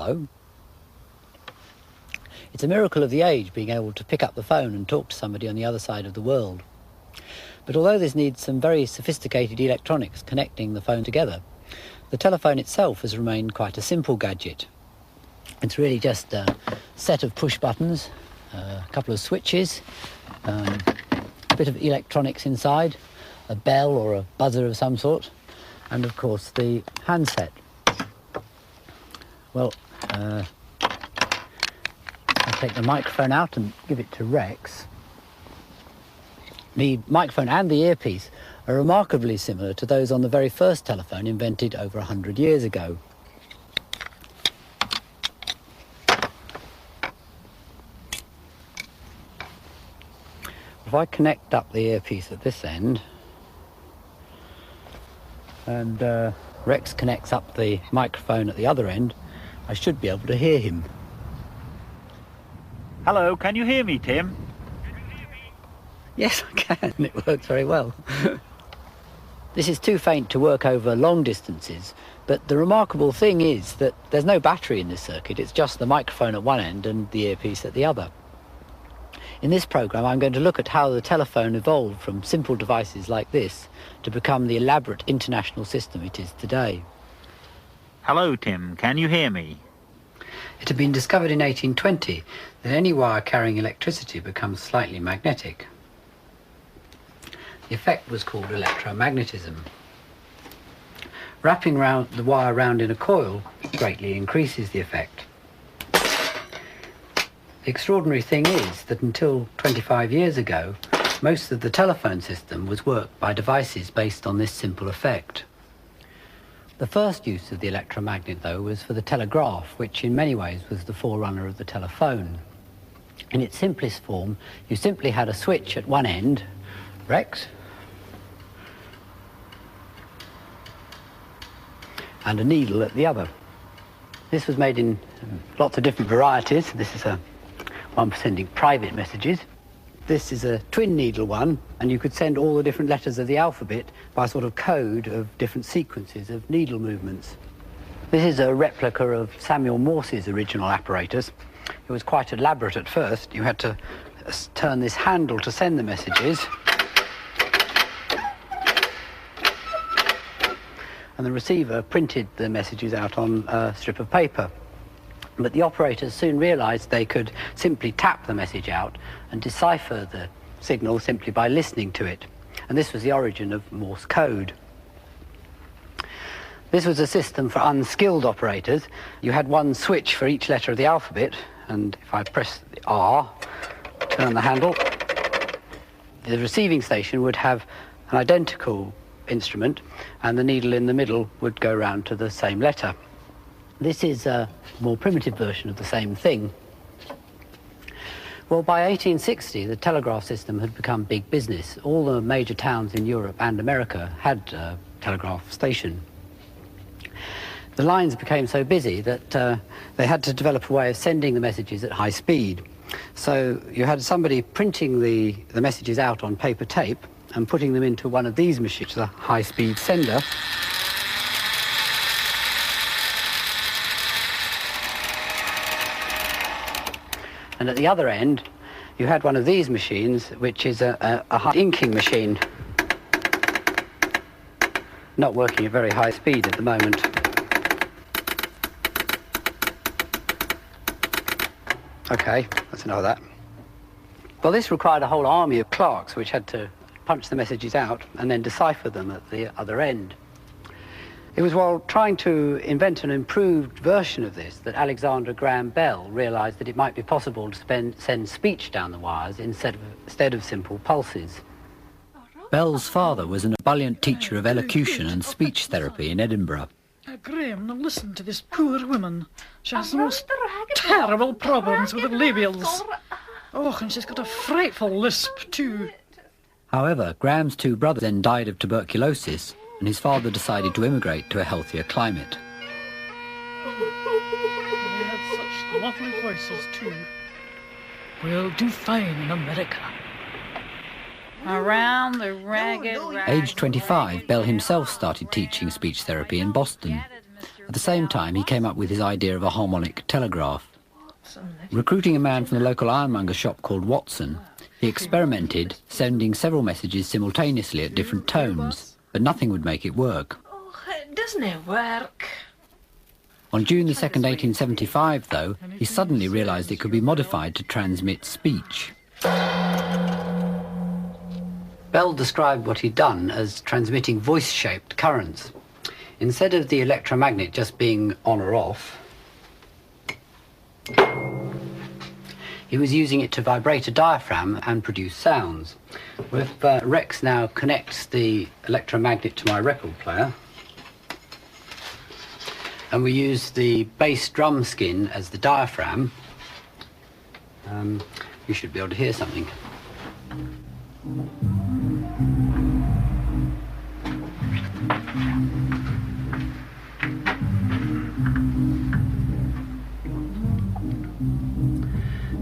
though. It's a miracle of the age being able to pick up the phone and talk to somebody on the other side of the world. But although this needs some very sophisticated electronics connecting the phone together, the telephone itself has remained quite a simple gadget. It's really just a set of push buttons, a couple of switches, a bit of electronics inside, a bell or a buzzer of some sort, and of course the handset. Well, I'll take the microphone out and give it to Rex. The microphone and the earpiece are remarkably similar to those on the very first telephone invented over 100 years ago. If I connect up the earpiece at this end and Rex connects up the microphone at the other end, I should be able to hear him. Hello, can you hear me, Tim? Yes, I can. It works very well. This is too faint to work over long distances, but the remarkable thing is that there's no battery in this circuit. It's just the microphone at one end and the earpiece at the other. In this programme, I'm going to look at how the telephone evolved from simple devices like this to become the elaborate international system it is today. Hello, Tim. Can you hear me? It had been discovered in 1820 that any wire carrying electricity becomes slightly magnetic. The effect was called electromagnetism. Wrapping the wire round in a coil greatly increases the effect. The extraordinary thing is that until 25 years ago, most of the telephone system was worked by devices based on this simple effect. The first use of the electromagnet, though, was for the telegraph, which in many ways was the forerunner of the telephone. In its simplest form, you simply had a switch at one end, Rex, and a needle at the other. This was made in lots of different varieties. This is one for sending private messages. This is a twin needle one, and you could send all the different letters of the alphabet by a sort of code of different sequences of needle movements. This is a replica of Samuel Morse's original apparatus. It was quite elaborate at first. You had to turn this handle to send the messages, and the receiver printed the messages out on a strip of paper. But the operators soon realized they could simply tap the message out and decipher the signal simply by listening to it. And this was the origin of Morse code. This was a system for unskilled operators. You had one switch for each letter of the alphabet, and if I press the R, turn the handle, the receiving station would have an identical instrument, and the needle in the middle would go round to the same letter. This is a more primitive version of the same thing. Well, by 1860, the telegraph system had become big business. All the major towns in Europe and America had a telegraph station. The lines became so busy that they had to develop a way of sending the messages at high speed. So you had somebody printing the messages out on paper tape and putting them into one of these machines, a high-speed sender. And at the other end, you had one of these machines, which is a high inking machine. Not working at very high speed at the moment. Okay, that's enough of that. Well, this required a whole army of clerks which had to punch the messages out and then decipher them at the other end. It was while trying to invent an improved version of this that Alexander Graham Bell realized that it might be possible to send speech down the wires instead of simple pulses. Bell's father was an ebullient teacher of elocution and speech therapy in Edinburgh. Graham, now listen to this poor woman. She has the most terrible problems with her labials. Oh, and she's got a frightful lisp, too. However, Graham's two brothers then died of tuberculosis, and his father decided to immigrate to a healthier climate. They had such lovely voices, too. We'll do fine in America. Around the ragged, Aged 25, Bell himself started teaching speech therapy in Boston. At the same time, he came up with his idea of a harmonic telegraph. Recruiting a man from the local ironmonger shop called Watson, he experimented, sending several messages simultaneously at different tones, but nothing would make it work. Oh, it doesn't work. On June the 2nd, 1875, though, he suddenly realised it could be modified to transmit speech. Bell described what he'd done as transmitting voice-shaped currents. Instead of the electromagnet just being on or off, he was using it to vibrate a diaphragm and produce sounds. Well, if Rex now connects the electromagnet to my record player, and we use the bass drum skin as the diaphragm, you should be able to hear something.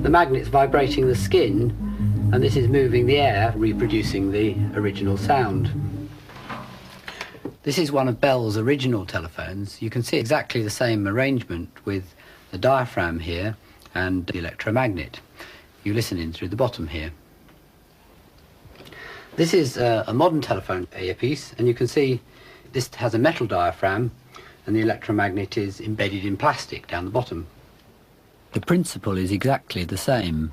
The magnet's vibrating the skin, and this is moving the air, reproducing the original sound. This is one of Bell's original telephones. You can see exactly the same arrangement with the diaphragm here and the electromagnet. You listen in through the bottom here. This is a modern telephone earpiece, and you can see this has a metal diaphragm and the electromagnet is embedded in plastic down the bottom. The principle is exactly the same.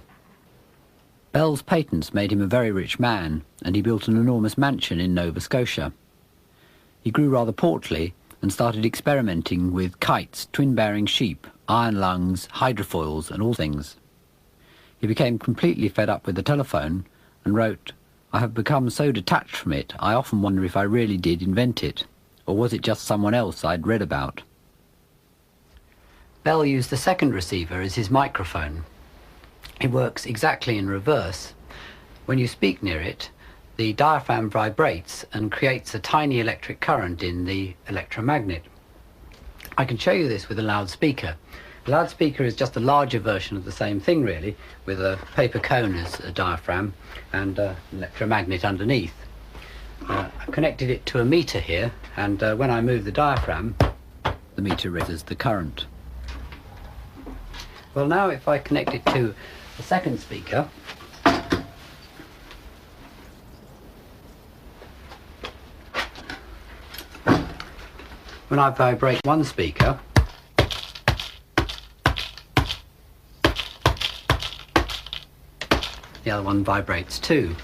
Bell's patents made him a very rich man, and he built an enormous mansion in Nova Scotia. He grew rather portly and started experimenting with kites, twin-bearing sheep, iron lungs, hydrofoils, and all things. He became completely fed up with the telephone and wrote, "I have become so detached from it, I often wonder if I really did invent it, or was it just someone else I'd read about?" Bell used the second receiver as his microphone. It works exactly in reverse. When you speak near it, the diaphragm vibrates and creates a tiny electric current in the electromagnet. I can show you this with a loudspeaker. A loudspeaker is just a larger version of the same thing, really, with a paper cone as a diaphragm and an electromagnet underneath. I've connected it to a meter here, and when I move the diaphragm, the meter raises the current. Well, now if I connect it to the second speaker, when I vibrate one speaker, the other one vibrates too.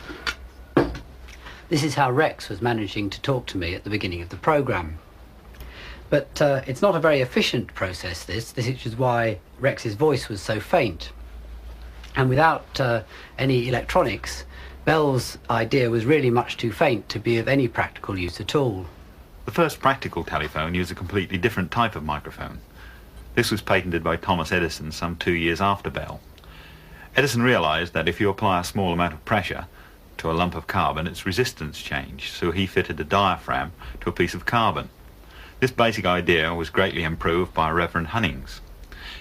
This is how Rex was managing to talk to me at the beginning of the program. But it's not a very efficient process, this is why Rex's voice was so faint. And without any electronics, Bell's idea was really much too faint to be of any practical use at all. The first practical telephone used a completely different type of microphone. This was patented by Thomas Edison some 2 years after Bell. Edison realized that if you apply a small amount of pressure to a lump of carbon, its resistance changed, so he fitted a diaphragm to a piece of carbon. This basic idea was greatly improved by Reverend Hunnings.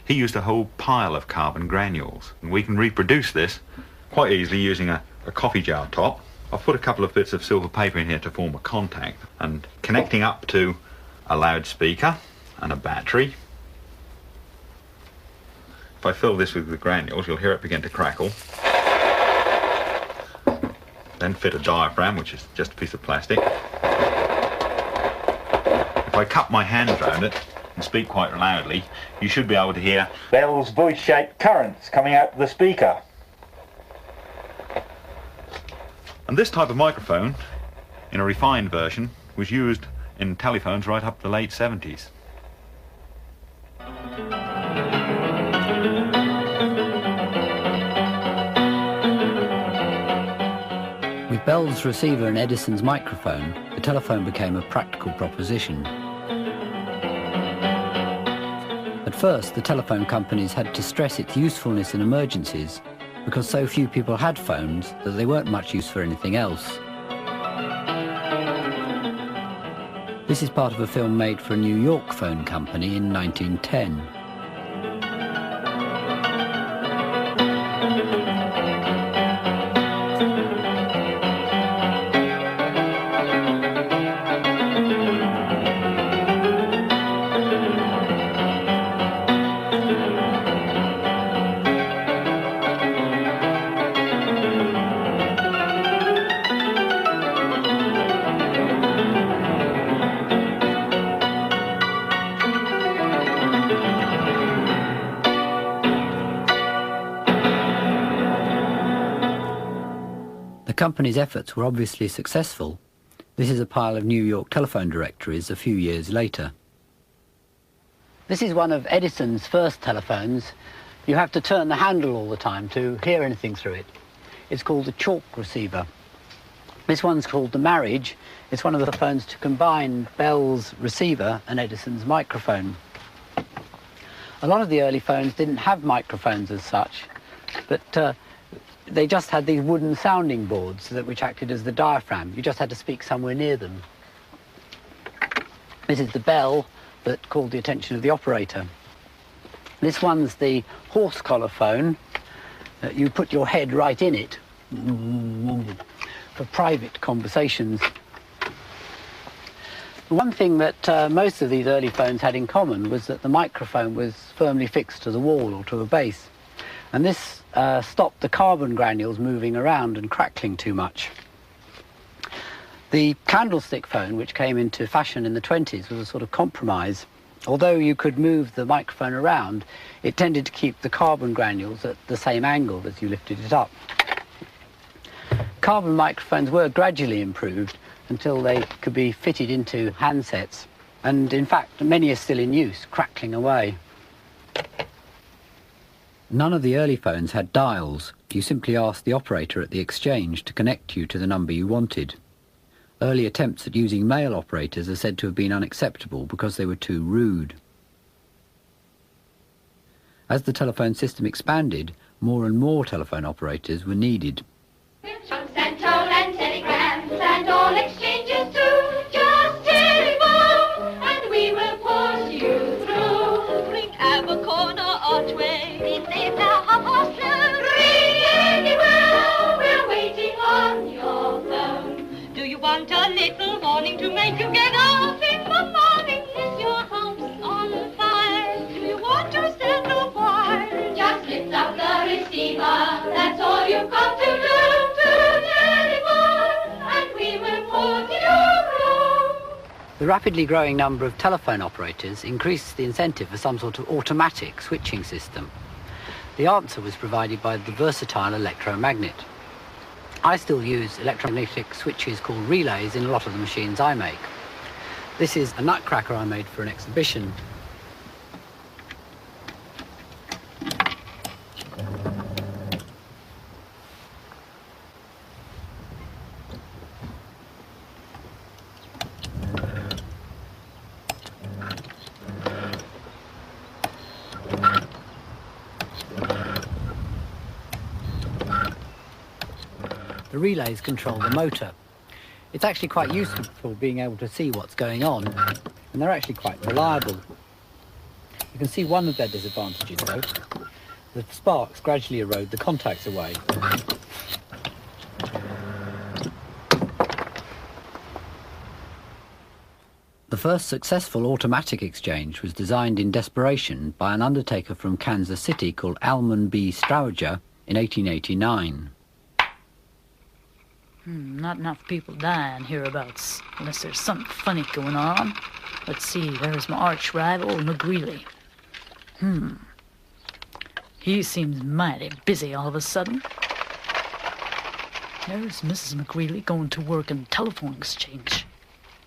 He used a whole pile of carbon granules, and we can reproduce this quite easily using a coffee jar top. I've put a couple of bits of silver paper in here to form a contact, and connecting up to a loudspeaker and a battery. If I fill this with the granules, you'll hear it begin to crackle. Then fit a diaphragm, which is just a piece of plastic. If I cup my hands around it and speak quite loudly, you should be able to hear Bell's voice-shaped currents coming out of the speaker. And this type of microphone, in a refined version, was used in telephones right up to the late 70s. With Bell's receiver and Edison's microphone, the telephone became a practical proposition. At first, the telephone companies had to stress its usefulness in emergencies because so few people had phones that they weren't much use for anything else. This is part of a film made for a New York phone company in 1910. company's efforts were obviously successful. This is a pile of New York telephone directories a few years later. This is one of Edison's first telephones. You have to turn the handle all the time to hear anything through it. It's called the chalk receiver. This one's called the Marriage. It's one of the phones to combine Bell's receiver and Edison's microphone. A lot of the early phones didn't have microphones as such, but they just had these wooden sounding boards which acted as the diaphragm. You just had to speak somewhere near them. This is the bell that called the attention of the operator. This one's the horse collar phone. You put your head right in it for private conversations. One thing that most of these early phones had in common was that the microphone was firmly fixed to the wall or to a base. And this stopped the carbon granules moving around and crackling too much. The candlestick phone, which came into fashion in the 20s, was a sort of compromise. Although you could move the microphone around, it tended to keep the carbon granules at the same angle as you lifted it up. Carbon microphones were gradually improved until they could be fitted into handsets. And in fact, many are still in use, crackling away. None of the early phones had dials. You simply asked the operator at the exchange to connect you to the number you wanted. Early attempts at using male operators are said to have been unacceptable because they were too rude. As the telephone system expanded, more and more telephone operators were needed. And toll and telegrams and all exchanges too. Just telephone and we will put you through. Ring Abercorn or Otway. If there's a hot ring anywhere, we're waiting on your phone. Do you want a little warning to make you get up in the morning? Is your house on fire? Do you want to send a wire? Just lift up the receiver, that's all you've got to do. The rapidly growing number of telephone operators increased the incentive for some sort of automatic switching system. The answer was provided by the versatile electromagnet. I still use electromagnetic switches called relays in a lot of the machines I make. This is a nutcracker I made for an exhibition. The relays control the motor. It's actually quite useful for being able to see what's going on, and they're actually quite reliable. You can see one of their disadvantages though. The sparks gradually erode the contacts away. The first successful automatic exchange was designed in desperation by an undertaker from Kansas City called Almon B. Strowger in 1889. Not enough people dying hereabouts, unless there's something funny going on. Let's see, there's my arch rival, McGreely. He seems mighty busy all of a sudden. There's Mrs. McGreely going to work in telephone exchange.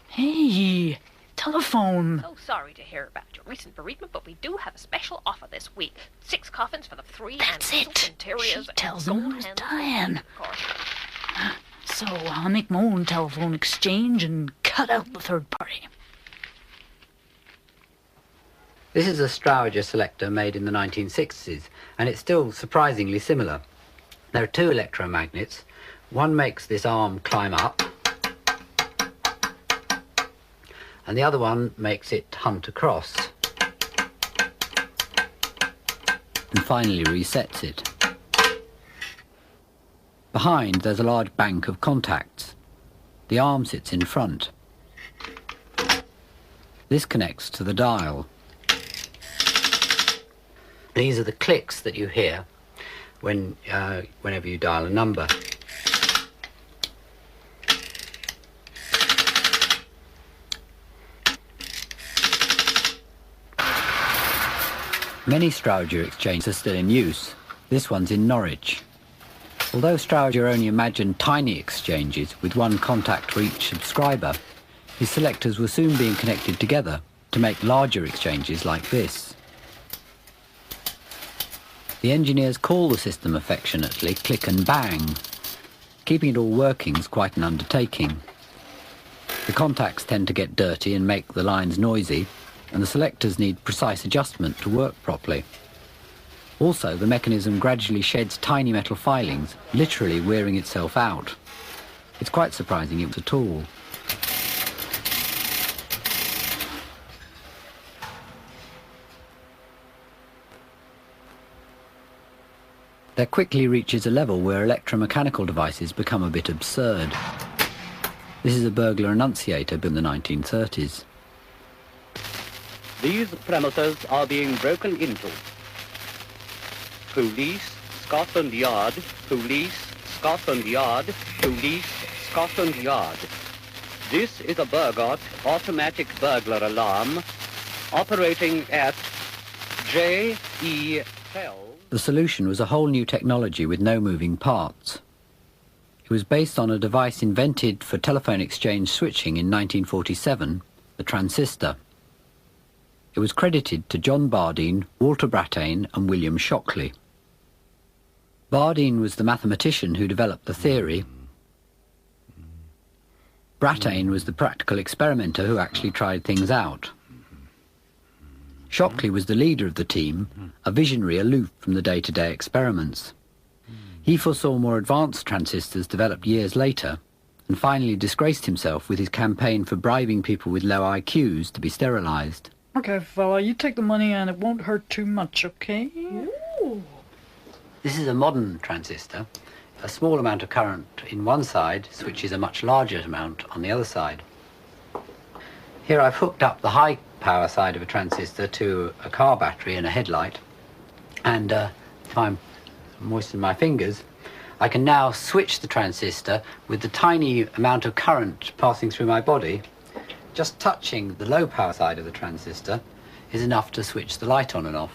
Hey, telephone. So sorry to hear about your recent bereavement, but we do have a special offer this week. 6 coffins for the 3 That's and it. interiors. She tells and him who's dying. of course. So I'll make my own telephone exchange and cut out the third party. This is a Strowger selector made in the 1960s, and it's still surprisingly similar. There are 2 electromagnets. One makes this arm climb up, and the other one makes it hunt across, and finally resets it. Behind, there's a large bank of contacts. The arm sits in front. This connects to the dial. These are the clicks that you hear whenever you dial a number. Many Strowger exchanges are still in use. This one's in Norwich. Although Strowger only imagined tiny exchanges with one contact for each subscriber, his selectors were soon being connected together to make larger exchanges like this. The engineers call the system affectionately click and bang. Keeping it all working is quite an undertaking. The contacts tend to get dirty and make the lines noisy, and the selectors need precise adjustment to work properly. Also, the mechanism gradually sheds tiny metal filings, literally wearing itself out. It's quite surprising it was at all. There quickly reaches a level where electromechanical devices become a bit absurd. This is a burglar annunciator built in the 1930s. These premises are being broken into. Police, Scotland Yard, Police, Scotland Yard, Police, Scotland Yard. This is a Garrod automatic burglar alarm operating at J.E. Hell. The solution was a whole new technology with no moving parts. It was based on a device invented for telephone exchange switching in 1947, the transistor. It was credited to John Bardeen, Walter Brattain and William Shockley. Bardeen was the mathematician who developed the theory. Brattain was the practical experimenter who actually tried things out. Shockley was the leader of the team, a visionary aloof from the day-to-day experiments. He foresaw more advanced transistors developed years later, and finally disgraced himself with his campaign for bribing people with low IQs to be sterilised. Okay, fella, you take the money and it won't hurt too much, okay? Ooh. This is a modern transistor. A small amount of current in one side switches a much larger amount on the other side. Here I've hooked up the high power side of a transistor to a car battery and a headlight, and if I moisten my fingers, I can now switch the transistor with the tiny amount of current passing through my body. Just touching the low power side of the transistor is enough to switch the light on and off.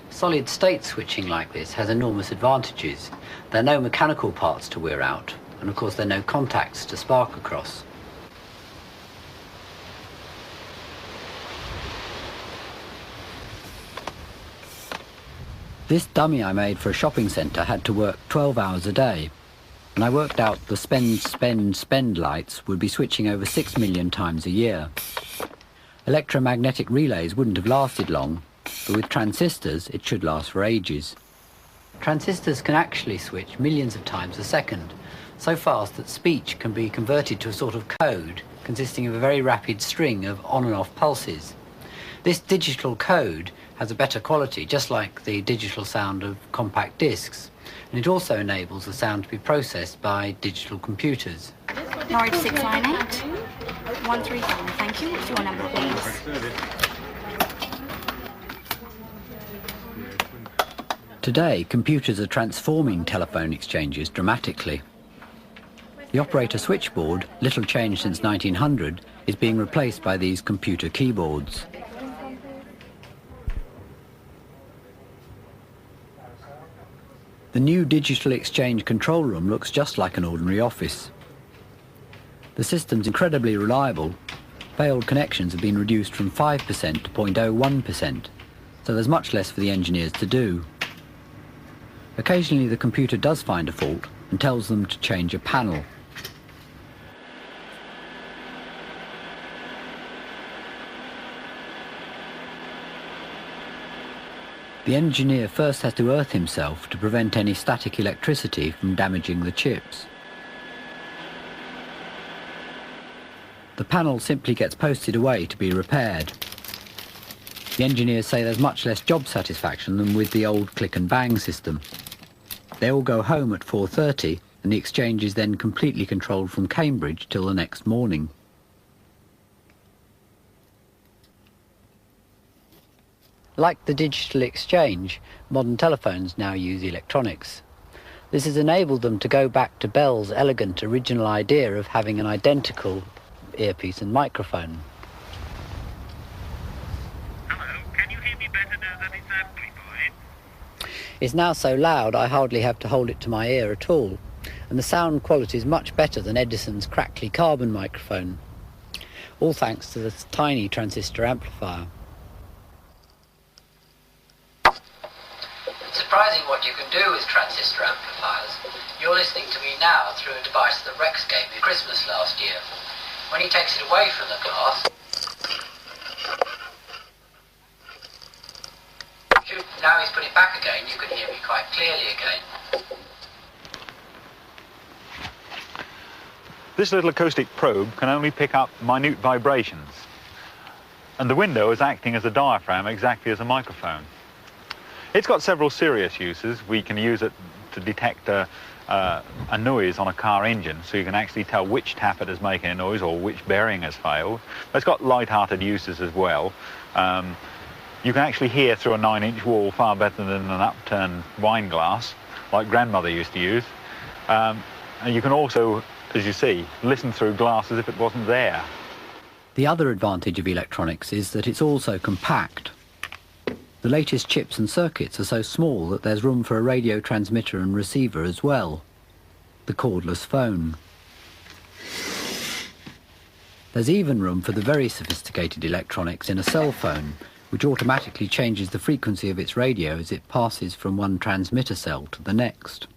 Solid state switching like this has enormous advantages. There are no mechanical parts to wear out, and of course there are no contacts to spark across. This dummy I made for a shopping centre had to work 12 hours a day, and I worked out the spend lights would be switching over 6 million times a year. Electromagnetic relays wouldn't have lasted long, but with transistors it should last for ages. Transistors can actually switch millions of times a second, so fast that speech can be converted to a sort of code consisting of a very rapid string of on and off pulses. This digital code has a better quality, just like the digital sound of compact discs, and it also enables the sound to be processed by digital computers. Norwich 698 135, thank you. What's your number, please? Today, computers are transforming telephone exchanges dramatically. The operator switchboard, little changed since 1900, is being replaced by these computer keyboards. The new digital exchange control room looks just like an ordinary office. The system's incredibly reliable. Failed connections have been reduced from 5% to 0.01%, so there's much less for the engineers to do. Occasionally the computer does find a fault and tells them to change a panel. The engineer first has to earth himself to prevent any static electricity from damaging the chips. The panel simply gets posted away to be repaired. The engineers say there's much less job satisfaction than with the old click and bang system. They all go home at 4:30 and the exchange is then completely controlled from Cambridge till the next morning. Like the digital exchange, modern telephones now use electronics. This has enabled them to go back to Bell's elegant original idea of having an identical earpiece and microphone. Hello, can you hear me better now that it's Amplified? It's now so loud I hardly have to hold it to my ear at all, and the sound quality is much better than Edison's crackly carbon microphone, all thanks to this tiny transistor amplifier. It's surprising what you can do with transistor amplifiers. You're listening to me now through a device that Rex gave me Christmas last year. When he takes it away from the glass, now he's put it back again, you can hear me quite clearly again. This little acoustic probe can only pick up minute vibrations, and the window is acting as a diaphragm exactly as a microphone. It's got several serious uses. We can use it to detect a noise on a car engine, so you can actually tell which tappet is making a noise or which bearing has failed. But it's got light-hearted uses as well. You can actually hear through a 9-inch wall far better than an upturned wine glass, like grandmother used to use. And you can also, as you see, listen through glass as if it wasn't there. The other advantage of electronics is that it's also compact. The latest chips and circuits are so small that there's room for a radio transmitter and receiver as well, the cordless phone. There's even room for the very sophisticated electronics in a cell phone, which automatically changes the frequency of its radio as it passes from one transmitter cell to the next.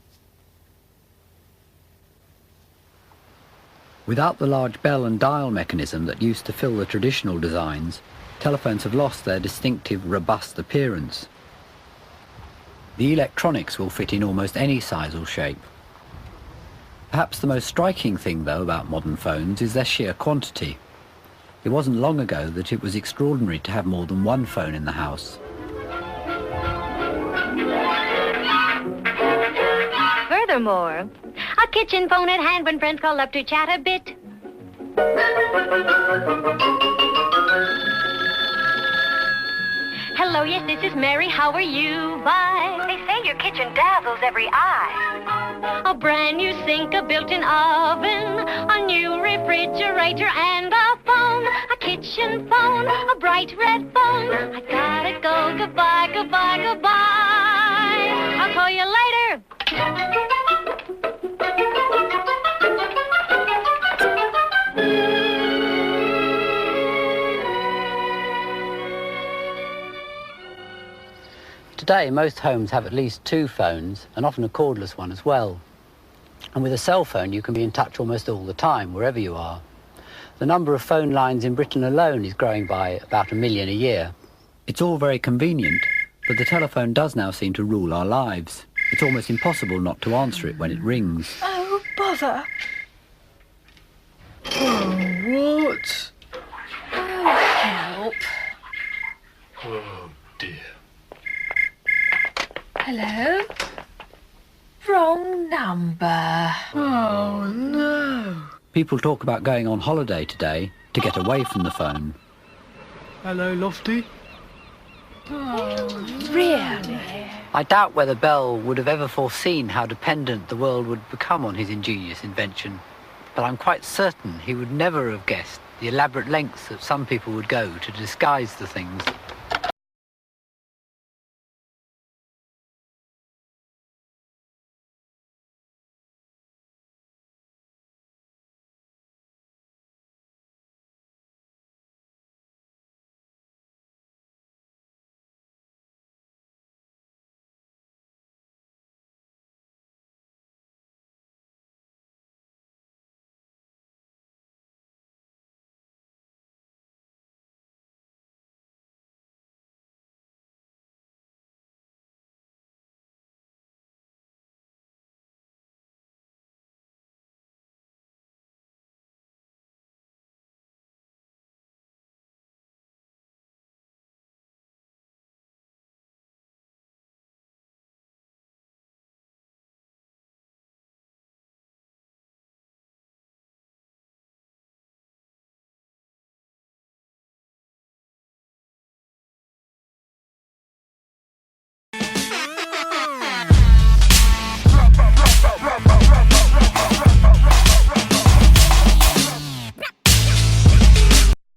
Without the large bell and dial mechanism that used to fill the traditional designs, telephones have lost their distinctive, robust appearance. The electronics will fit in almost any size or shape. Perhaps the most striking thing, though, about modern phones is their sheer quantity. It wasn't long ago that it was extraordinary to have more than one phone in the house. Furthermore, a kitchen phone at hand when friends call up to chat a bit. Hello, yes, this is Mary. How are you? Bye. They say your kitchen dazzles every eye. A brand new sink, a built-in oven, a new refrigerator, and a phone. A kitchen phone, a bright red phone. I gotta go. Goodbye, goodbye, goodbye. I'll call you later. Today, most homes have at least two phones, and often a cordless one as well. And with a cell phone, you can be in touch almost all the time, wherever you are. The number of phone lines in Britain alone is growing by about 1 million a year. It's all very convenient, but the telephone does now seem to rule our lives. It's almost impossible not to answer it when it rings. Oh, bother. Oh, what? Oh, help. Oh, dear. Hello? Wrong number. Oh, no. People talk about going on holiday today to get away from the phone. Hello, Lofty. Really? I doubt whether Bell would have ever foreseen how dependent the world would become on his ingenious invention, but I'm quite certain he would never have guessed the elaborate lengths that some people would go to disguise the things.